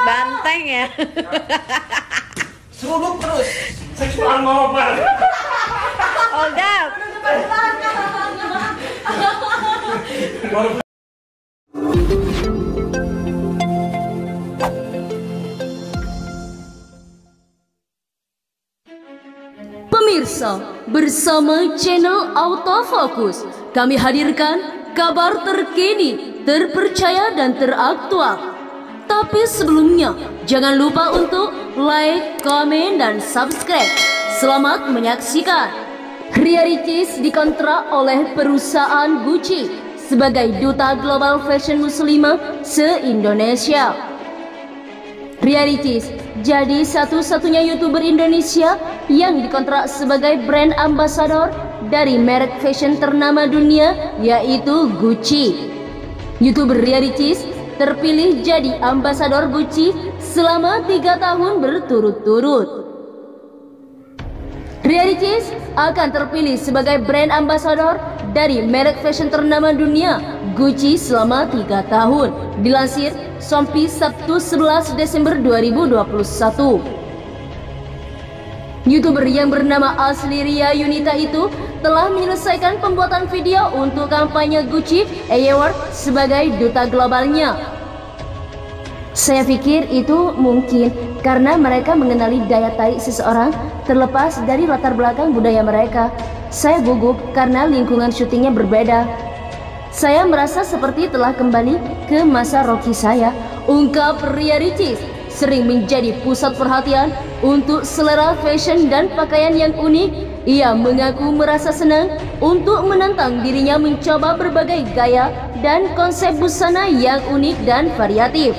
Banteng ya. Seruduk terus. Seksual mau apa? Hold up. Pemirsa, bersama channel Autofocus, kami hadirkan kabar terkini, terpercaya dan teraktual. Tapi sebelumnya, jangan lupa untuk like, komen, dan subscribe. Selamat menyaksikan. Ria Ricis dikontrak oleh perusahaan Gucci sebagai duta global fashion muslimah se-Indonesia. Ria Ricis jadi satu-satunya YouTuber Indonesia yang dikontrak sebagai brand ambassador dari merek fashion ternama dunia, yaitu Gucci. YouTuber Ria Ricis terpilih jadi ambasador Gucci selama 3 tahun berturut-turut. Ria Ricis akan terpilih sebagai brand ambassador dari merek fashion ternama dunia, Gucci, selama 3 tahun. Dilansir Shopee Sabtu 11 Desember 2021. YouTuber yang bernama asli Ria Yunita itu telah menyelesaikan pembuatan video untuk kampanye Gucci Award sebagai duta globalnya. Saya pikir itu mungkin karena mereka mengenali daya tarik seseorang terlepas dari latar belakang budaya mereka. Saya gugup karena lingkungan syutingnya berbeda. Saya merasa seperti telah kembali ke masa Rocky saya. Ungkap Ria Ricis sering menjadi pusat perhatian untuk selera fashion dan pakaian yang unik. Ia mengaku merasa senang untuk menantang dirinya mencoba berbagai gaya dan konsep busana yang unik dan variatif.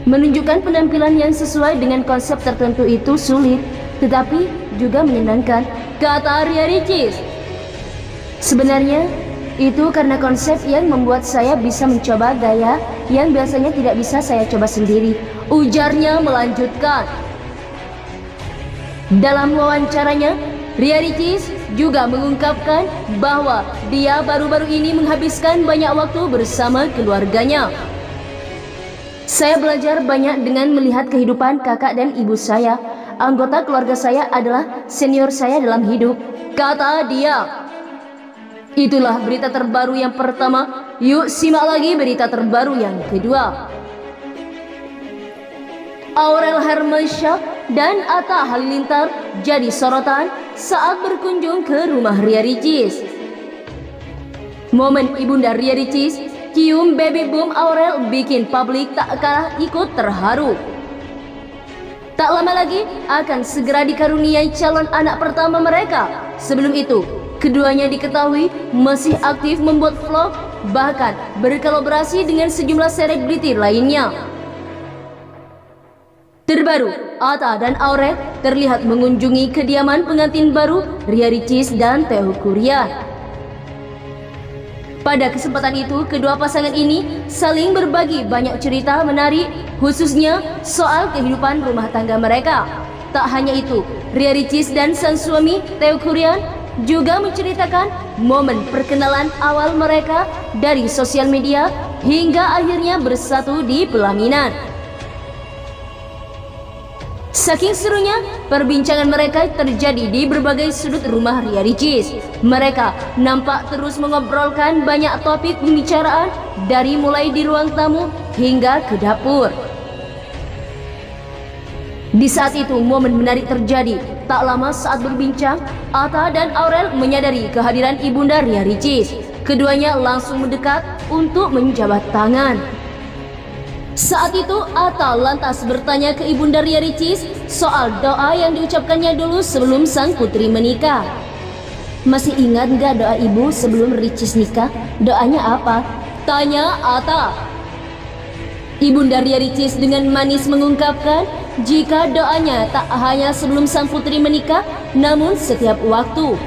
Menunjukkan penampilan yang sesuai dengan konsep tertentu itu sulit, tetapi juga menyenangkan, kata Ria Ricis. Sebenarnya itu karena konsep yang membuat saya bisa mencoba gaya yang biasanya tidak bisa saya coba sendiri, ujarnya melanjutkan. Dalam wawancaranya, Ria Ricis juga mengungkapkan bahwa dia baru-baru ini menghabiskan banyak waktu bersama keluarganya. Saya belajar banyak dengan melihat kehidupan kakak dan ibu saya. Anggota keluarga saya adalah senior saya dalam hidup, kata dia. Itulah berita terbaru yang pertama. Yuk simak lagi berita terbaru yang kedua. Aurel Hermansyah dan Atta Halilintar jadi sorotan saat berkunjung ke rumah Ria Ricis. Momen ibunda Ria Ricis cium baby boom Aurel bikin publik tak kalah ikut terharu. Tak lama lagi akan segera dikaruniai calon anak pertama mereka. Sebelum itu, keduanya diketahui masih aktif membuat vlog, bahkan berkolaborasi dengan sejumlah selebriti lainnya. Terbaru, Atta dan Aurel terlihat mengunjungi kediaman pengantin baru Ria Ricis dan Teuku Ryan. Pada kesempatan itu, kedua pasangan ini saling berbagi banyak cerita menarik, khususnya soal kehidupan rumah tangga mereka. Tak hanya itu, Ria Ricis dan sang suami Teuku Ryan juga menceritakan momen perkenalan awal mereka dari sosial media hingga akhirnya bersatu di pelaminan. Saking serunya, perbincangan mereka terjadi di berbagai sudut rumah Ria Ricis. Mereka nampak terus mengobrolkan banyak topik pembicaraan, dari mulai di ruang tamu hingga ke dapur. Di saat itu momen menarik terjadi. Tak lama saat berbincang, Atta dan Aurel menyadari kehadiran ibunda Ria Ricis. Keduanya langsung mendekat untuk menjabat tangan. Saat itu Atta lantas bertanya ke ibunda Ria Ricis soal doa yang diucapkannya dulu sebelum sang putri menikah. Masih ingat gak doa ibu sebelum Ricis nikah? Doanya apa? Tanya Atta. Ibunda Ria Ricis dengan manis mengungkapkan jika doanya tak hanya sebelum sang putri menikah, namun setiap waktu.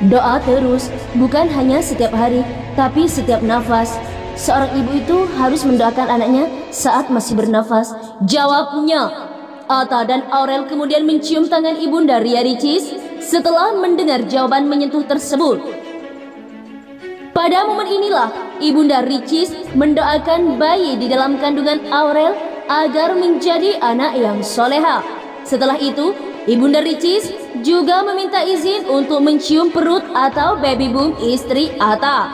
Doa terus, bukan hanya setiap hari, tapi setiap nafas. Seorang ibu itu harus mendoakan anaknya saat masih bernafas, jawabnya. Atta dan Aurel kemudian mencium tangan ibunda Ria Ricis setelah mendengar jawaban menyentuh tersebut. Pada momen inilah Ibunda Ricis mendoakan bayi di dalam kandungan Aurel agar menjadi anak yang soleha. Setelah itu, Ibunda Ricis juga meminta izin untuk mencium perut atau baby boom istri Atta.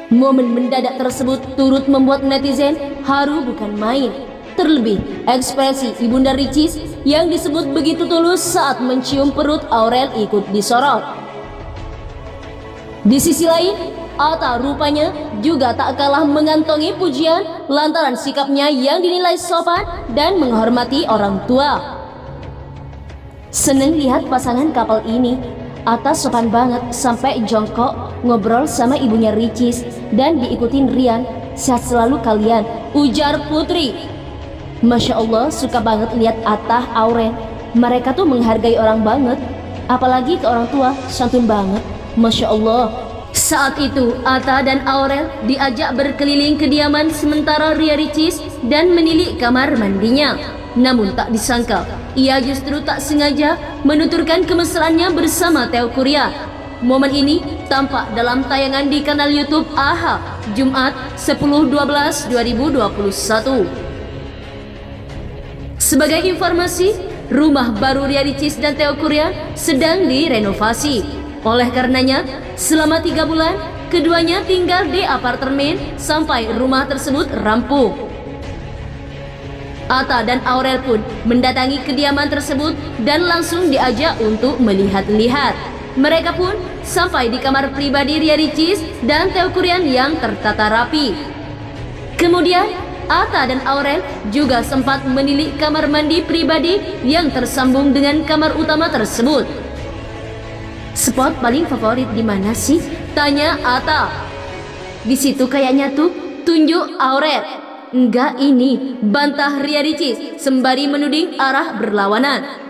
Momen mendadak tersebut turut membuat netizen haru bukan main. Terlebih, ekspresi Ibunda Ricis yang disebut begitu tulus saat mencium perut Aurel ikut disorot. Di sisi lain, Atta rupanya juga tak kalah mengantongi pujian lantaran sikapnya yang dinilai sopan dan menghormati orang tua. Seneng lihat pasangan couple ini. Atta sopan banget sampai jongkok ngobrol sama ibunya Ricis dan diikutin Rian. Sehat selalu kalian, ujar Putri. Masya Allah, suka banget lihat Atta, Aurel. Mereka tuh menghargai orang banget, apalagi ke orang tua, santun banget. Masya Allah. Saat itu, Atta dan Aurel diajak berkeliling kediaman sementara Ria Ricis dan menilik kamar mandinya. Namun tak disangka, ia justru tak sengaja menuturkan kemesraannya bersama Teuku Ryan. Momen ini tampak dalam tayangan di kanal YouTube AHA, Jumat 10/12/2021. Sebagai informasi, rumah baru Ria Ricis dan Teuku Ryan sedang direnovasi. Oleh karenanya, selama 3 bulan, keduanya tinggal di apartemen sampai rumah tersebut rampung. Atta dan Aurel pun mendatangi kediaman tersebut dan langsung diajak untuk melihat-lihat. Mereka pun sampai di kamar pribadi Ria Ricis dan Teuku Ryan yang tertata rapi. Kemudian, Atta dan Aurel juga sempat menilik kamar mandi pribadi yang tersambung dengan kamar utama tersebut. Spot paling favorit di mana sih? Tanya Atta. Di situ kayaknya tuh, tunjuk Aurel. Enggak ini, bantah Ria Ricis sembari menuding arah berlawanan.